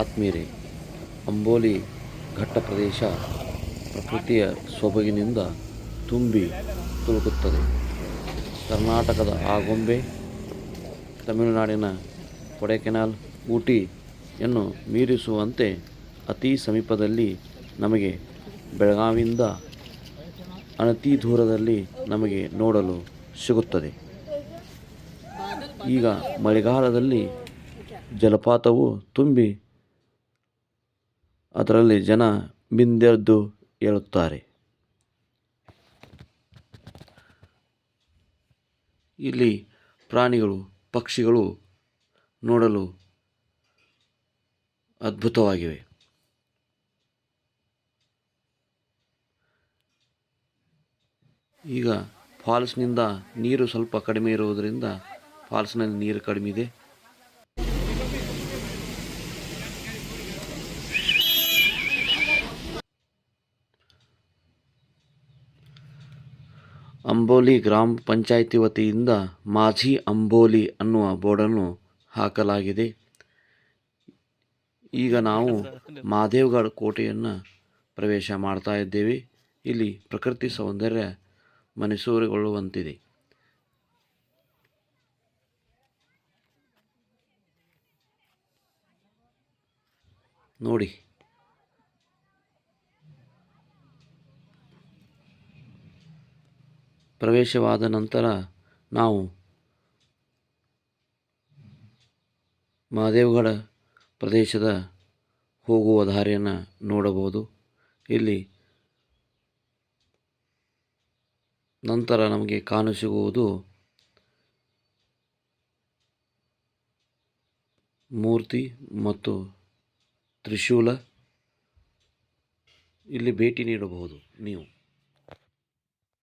ಆತ್ಮೀಯರೇ, ಅಂಬೋಲಿ ಘಟ್ಟ ಪ್ರದೇಶ ಪ್ರಕೃತಿಯ ಸೊಬಗಿನಿಂದ ತುಂಬಿ ತುಳುಕುತ್ತದೆ. ಕರ್ನಾಟಕದ ಆಗುಂಬೆ, ತಮಿಳುನಾಡಿನ ಕೊಡೈಕೆನಾಲ್, ಊಟಿಯನ್ನು ಮೀರಿಸುವಂತೆ ಅತಿ ಸಮೀಪದಲ್ಲಿ ನಮಗೆ ಬೆಳಗಾವಿಯಿಂದ ಅನತಿ ದೂರದಲ್ಲಿ ನಮಗೆ ನೋಡಲು ಸಿಗುತ್ತದೆ. ಈಗ ಮಳೆಗಾಲದಲ್ಲಿ ಜಲಪಾತವು ತುಂಬಿ ಅದರಲ್ಲಿ ಜನ ಮಿಂದೆದ್ದು ಏಳುತ್ತಾರೆ. ಇಲ್ಲಿ ಪ್ರಾಣಿಗಳು, ಪಕ್ಷಿಗಳು ನೋಡಲು ಅದ್ಭುತವಾಗಿವೆ. ಈಗ ಫಾಲ್ಸ್ನಿಂದ ನೀರು ಸ್ವಲ್ಪ ಕಡಿಮೆ ಇರುವುದರಿಂದ ಫಾಲ್ಸ್ನಲ್ಲಿ ನೀರು ಕಡಿಮೆ ಇದೆ. ಅಂಬೋಲಿ ಗ್ರಾಮ ಪಂಚಾಯಿತಿ ವತಿಯಿಂದ ಮಾಝಿ ಅಂಬೋಲಿ ಅನ್ನುವ ಬೋರ್ಡನ್ನು ಹಾಕಲಾಗಿದೆ. ಈಗ ನಾವು ಮಹಾದೇವಗಡ ಕೋಟೆಯನ್ನು ಪ್ರವೇಶ ಮಾಡ್ತಾ ಇದ್ದೇವೆ. ಇಲ್ಲಿ ಪ್ರಕೃತಿ ಸೌಂದರ್ಯ ಮನಸೂರೆಗೊಳ್ಳುವಂತಿದೆ. ನೋಡಿ, ಪ್ರವೇಶವಾದ ನಂತರ ನಾವು ಮಹಾದೇವಗಡ ಪ್ರದೇಶದ ಹೋಗುವ ದಾರಿಯನ್ನು ನೋಡಬಹುದು. ಇಲ್ಲಿ ನಂತರ ನಮಗೆ ಕಾಣಸಿಗುವುದು ಮೂರ್ತಿ ಮತ್ತು ತ್ರಿಶೂಲ. ಇಲ್ಲಿ ಭೇಟಿ ನೀಡಬಹುದು ನೀವು.